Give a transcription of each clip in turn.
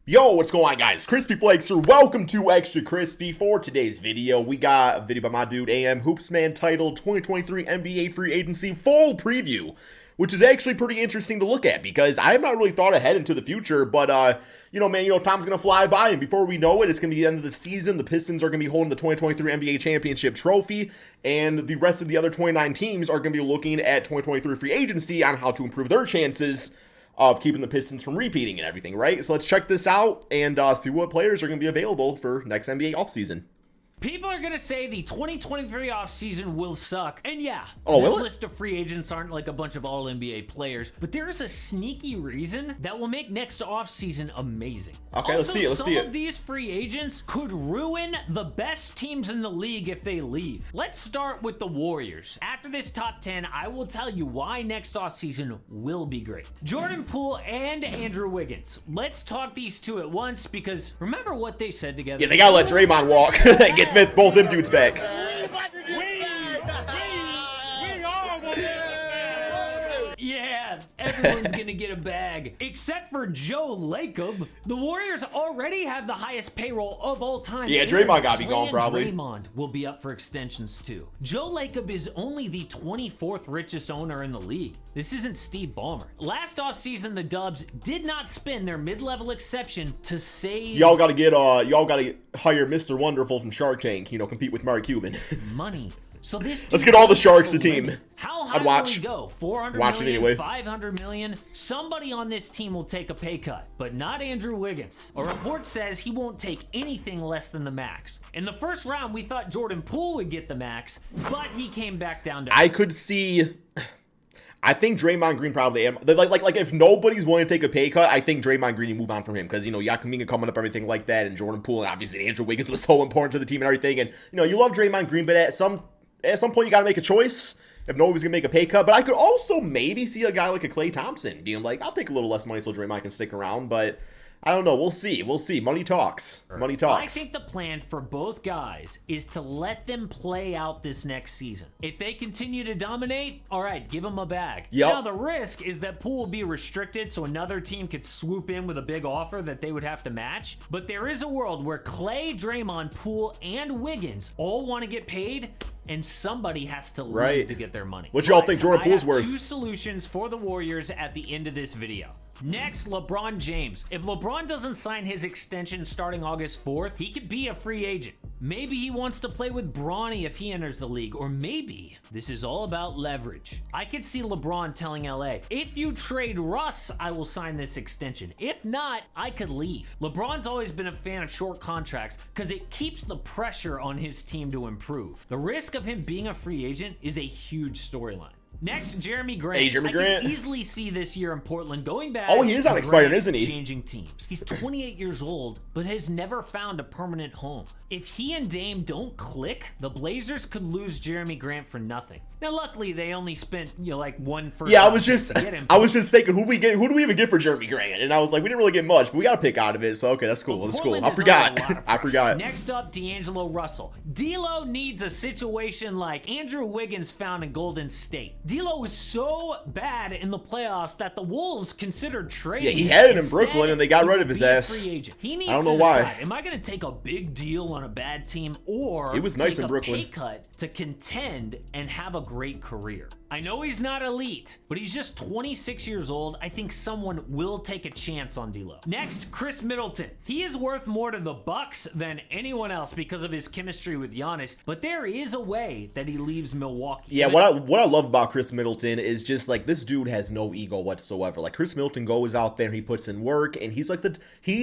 Yo, what's going on, guys? Crispy Flakes here. Welcome to Extra Crispy. For today's video, we got a video by my dude AM Hoopsman titled 2023 NBA Free Agency Full Preview, which is actually pretty interesting to look at because I have not really thought ahead into the future, but time's gonna fly by, and before we know it, it's gonna be the end of the season. The Pistons are gonna be holding the 2023 NBA Championship trophy, and the rest of the other 29 teams are gonna be looking at 2023 free agency on how to improve their chances of keeping the Pistons from repeating and everything, right? So let's check this out and see what players are going to be available for next NBA offseason. People are going to say the 2023 offseason will suck. And yeah, this list of free agents aren't like a bunch of all-NBA players, but there is a sneaky reason that will make next offseason amazing. Okay, let's see it. Some of these free agents could ruin the best teams in the league if they leave. Let's start with the Warriors. After this top 10, I will tell you why next offseason will be great. Jordan Poole and Andrew Wiggins. Let's talk these two at once because remember what they said together. Yeah, they got to let Draymond walk. Get both them dudes back. Yeah, everyone's gonna get a bag. Except for Joe Lacob. The Warriors already have the highest payroll of all time. Yeah, Draymond gotta be gone probably. Draymond will be up for extensions too. Joe Lacob is only the 24th richest owner in the league. This isn't Steve Ballmer. Last offseason, the Dubs did not spend their mid-level exception to save... Y'all gotta hire Mr. Wonderful from Shark Tank, compete with Mark Cuban. Money. So let's get all the Sharks a team. How high I'd watch. will we go? 400 watch million, it anyway. 500 million? Somebody on this team will take a pay cut, but not Andrew Wiggins. A report says he won't take anything less than the max. In the first round, we thought Jordan Poole would get the max, but he came back down to... I think Draymond Green probably like if nobody's willing to take a pay cut, I think Draymond Green will move on from him because you got Kuminga coming up, everything like that, and Jordan Poole and obviously Andrew Wiggins was so important to the team and everything, and you love Draymond Green, but at some point you got to make a choice if nobody's gonna make a pay cut. But I could also maybe see a guy like a Klay Thompson being like, I'll take a little less money so Draymond can stick around, but I don't know. We'll see. Money talks. Money talks. I think the plan for both guys is to let them play out this next season. If they continue to dominate, all right, give them a bag. Yep. Now, the risk is that Poole will be restricted, so another team could swoop in with a big offer that they would have to match. But there is a world where Klay, Draymond, Poole, and Wiggins all want to get paid, and somebody has to leave to get their money. What y'all think Jordan Poole's worth? 2 solutions for the Warriors at the end of this video. Next, LeBron James. If LeBron doesn't sign his extension starting August 4th, he could be a free agent. Maybe he wants to play with Bronny if he enters the league, or maybe this is all about leverage. I could see LeBron telling LA, if you trade Russ, I will sign this extension. If not, I could leave. LeBron's always been a fan of short contracts because it keeps the pressure on his team to improve. The risk of him being a free agent is a huge storyline. Next, Jeremy Grant. Hey, Jeremy Grant. I can easily see this year in Portland going back. Oh, he is unexpired, isn't he? Changing teams. He's 28 years old, but has never found a permanent home. If he and Dame don't click, the Blazers could lose Jeremy Grant for nothing. Now, luckily, they only spent one first. Yeah, I was just thinking, who do we even get for Jeremy Grant? And I was like, we didn't really get much, but we got a pick out of it. So okay, that's cool. That's cool. I forgot. Next up, D'Angelo Russell. D'Lo needs a situation like Andrew Wiggins found in Golden State. D'Lo was so bad in the playoffs that the Wolves considered trading. Yeah, he had it in Brooklyn, and they got rid of his ass. Free agent. He needs I don't know to why. decide, am I going to take a big deal on a bad team, or it was nice take in Brooklyn. a pay cut to contend and have a great career? I know he's not elite, but he's just 26 years old. I think someone will take a chance on D'Lo. Next, Chris Middleton. He is worth more to the Bucks than anyone else because of his chemistry with Giannis, but there is a way that he leaves Milwaukee. Yeah, what I love about Chris Middleton is just like this dude has no ego whatsoever. Like Chris Middleton goes out there, he puts in work, and he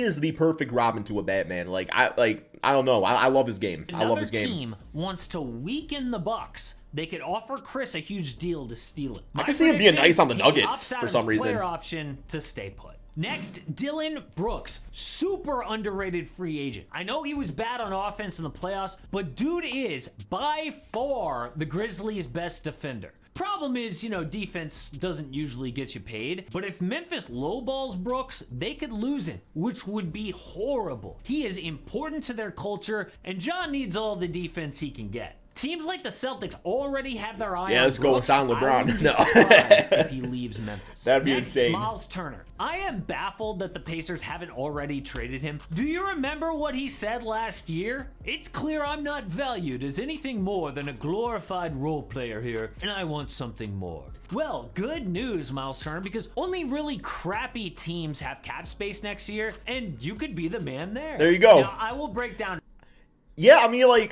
is the perfect Robin to a Batman. I don't know. I love his game. I love his game. Another team wants to weaken the Bucks. They could offer Chris a huge deal to steal it. I can see him being nice on the Nuggets for some reason. Player option to stay put. Next, Dylan Brooks, super underrated free agent. I know he was bad on offense in the playoffs, but dude is by far the Grizzlies' best defender. Problem is, defense doesn't usually get you paid, but if Memphis lowballs Brooks, they could lose him, which would be horrible. He is important to their culture, and John needs all the defense he can get. Teams like the Celtics already have their eye on let's go and sign LeBron. No. if he leaves Memphis. That'd be insane. Miles Turner. I am baffled that the Pacers haven't already traded him. Do you remember what he said last year? It's clear I'm not valued as anything more than a glorified role player here, and I want something more. Well, good news, Miles Turner, because only really crappy teams have cap space next year, and you could be the man there. There you go. Now, I will break down. Yeah, I mean,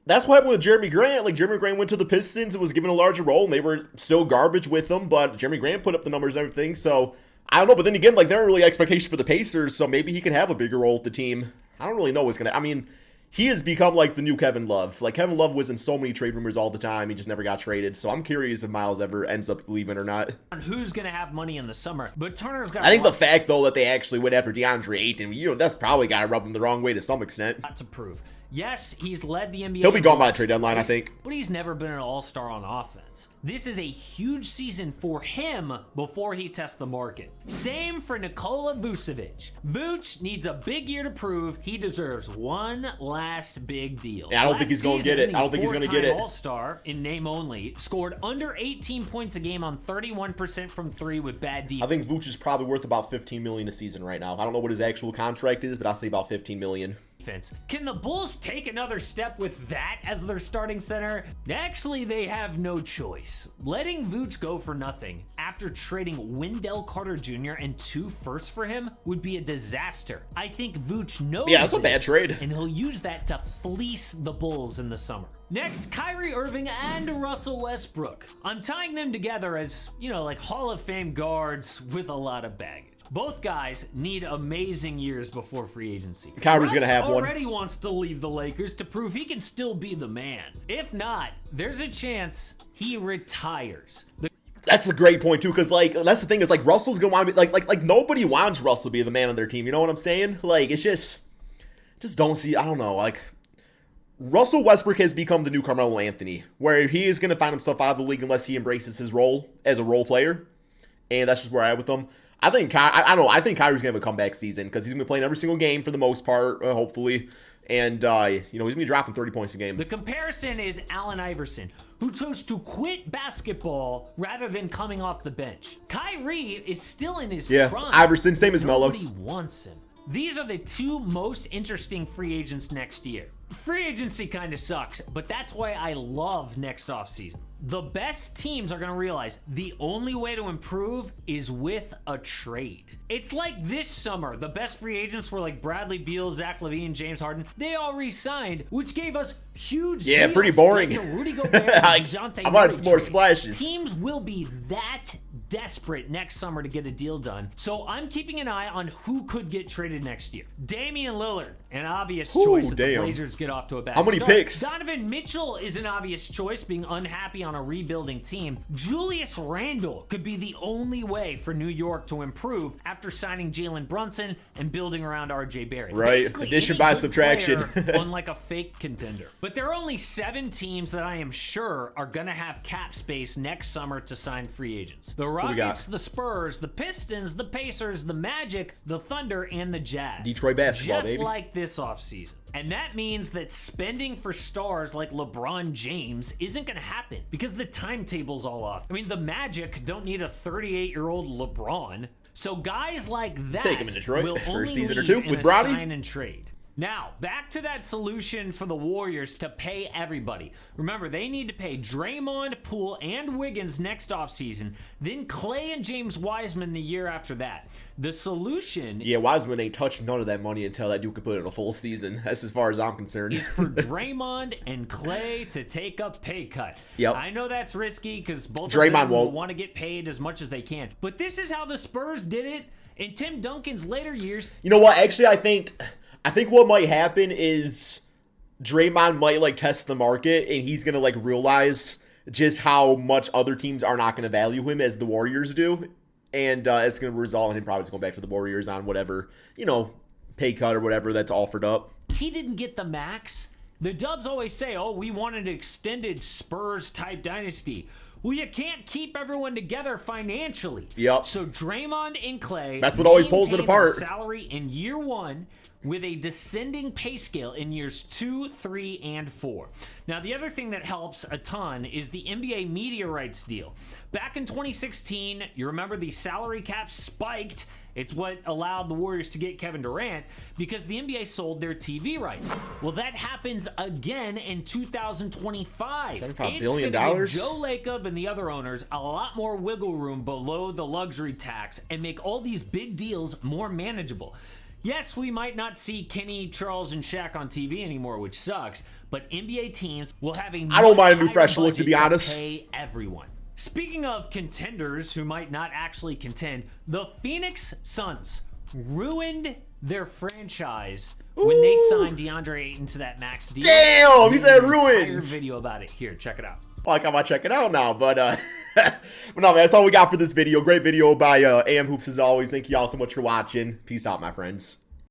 that's what happened with Jeremy Grant. Jeremy Grant went to the Pistons and was given a larger role, and they were still garbage with him, but Jeremy Grant put up the numbers and everything, so I don't know. But then again, there aren't really expectations for the Pacers, so maybe he can have a bigger role with the team. I don't really know what's going to... I mean, he has become the new Kevin Love. Kevin Love was in so many trade rumors all the time. He just never got traded, so I'm curious if Miles ever ends up leaving or not. Who's going to have money in the summer, but Turner's got... I think the fact, though, that they actually went after DeAndre Ayton, that's probably got to rub him the wrong way to some extent. Not to prove. Yes, he's led the NBA. He'll be gone by the trade deadline, I think. But he's never been an all-star on offense. This is a huge season for him before he tests the market. Same for Nikola Vucevic. Vooch needs a big year to prove he deserves one last big deal. Yeah, I don't think he's going to get it. I don't think he's going to get it. All-star in name only, scored under 18 points a game on 31% from three with bad defense. I think Vooch is probably worth about $15 million a season right now. I don't know what his actual contract is, but I'll say about $15 million. Can the Bulls take another step with that as their starting center? Actually, they have no choice. Letting Vooch go for nothing after trading Wendell Carter Jr. and 2 firsts for him would be a disaster. I think Vooch knows that's a bad trade. And he'll use that to fleece the Bulls in the summer. Next, Kyrie Irving and Russell Westbrook. I'm tying them together as, Hall of Fame guards with a lot of baggage. Both guys need amazing years before free agency. Kyrie's going to have one. Already wants to leave the Lakers to prove he can still be the man. If not, there's a chance he retires. That's a great point, too, because, that's the thing is, Russell's going to want to be, nobody wants Russell to be the man on their team. You know what I'm saying? It's just don't see, I don't know, Russell Westbrook has become the new Carmelo Anthony, where he is going to find himself out of the league unless he embraces his role as a role player, and that's just where I'm at with him. I think Kyrie's going to have a comeback season because he's going to be playing every single game for the most part, hopefully. And, he's going to be dropping 30 points a game. The comparison is Allen Iverson, who chose to quit basketball rather than coming off the bench. Kyrie is still in his prime. Iverson, same as Melo. Nobody wants him. These are the 2 most interesting free agents next year. Free agency kind of sucks, but that's why I love next offseason. The best teams are going to realize the only way to improve is with a trade. It's like this summer, the best free agents were Bradley Beal, Zach LaVine, James Harden. They all re-signed, which gave us huge deals. Pretty boring. Like the Rudy Gobert and DeJounte I wanted some more trade. splashes. Teams will be that desperate next summer to get a deal done, so I'm keeping an eye on who could get traded next year. Damian Lillard, an obvious choice if the Blazers get off to a bad start. How many picks? Donovan Mitchell is an obvious choice, being unhappy on a rebuilding team. Julius Randle could be the only way for New York to improve after signing Jalen Brunson and building around RJ Barrett. Right, Basically, addition by subtraction. On a fake contender. But there are only 7 teams that I am sure are going to have cap space next summer to sign free agents. The Rockets, the Spurs, the Pistons, the Pacers, the Magic, the Thunder, and the Jazz. Detroit basketball, Just baby. like this offseason. And that means that spending for stars like LeBron James isn't going to happen because the timetable's all off. I mean, the Magic don't need a 38-year-old LeBron. So guys like that take him in Detroit will for only a season or leave two in with a Bronny. sign and trade. Now, back to that solution for the Warriors to pay everybody. Remember, they need to pay Draymond, Poole, and Wiggins next offseason, then Clay and James Wiseman the year after that. The solution... Yeah, Wiseman ain't touched none of that money until that dude could put in a full season. That's as far as I'm concerned. ...is for Draymond and Clay to take a pay cut. Yep. I know that's risky because both Draymond of them will won't want to get paid as much as they can. But this is how the Spurs did it in Tim Duncan's later years. You know what? Actually, I think what might happen is Draymond might test the market and he's going to realize just how much other teams are not going to value him as the Warriors do. And it's going to result in him probably just going back to the Warriors on whatever, pay cut or whatever that's offered up. He didn't get the max. The Dubs always say, oh, we wanted an extended Spurs-type dynasty. Well, you can't keep everyone together financially. Yep. So Draymond and Clay, that's what always pulls it maintain their apart. salary in year 1 with a descending pay scale in years 2, 3, and 4. Now, the other thing that helps a ton is the NBA media rights deal. Back in 2016, you remember the salary cap spiked. It's what allowed the Warriors to get Kevin Durant because the NBA sold their TV rights. Well, that happens again in 2025. $75 billion? Joe Lacob and the other owners a lot more wiggle room below the luxury tax and make all these big deals more manageable. Yes, we might not see Kenny, Charles, and Shaq on TV anymore, which sucks, but NBA teams will have a I don't mind a new fresh look, to be honest. Pay everyone. Speaking of contenders who might not actually contend, the Phoenix Suns ruined their franchise when they signed DeAndre Ayton to that max deal. Damn, he said ruined. Entire video about it. Here, check it out. Oh, I might check it out now, but but no, man, that's all we got for this video. Great video by AM Hoops as always. Thank you all so much for watching. Peace out, my friends.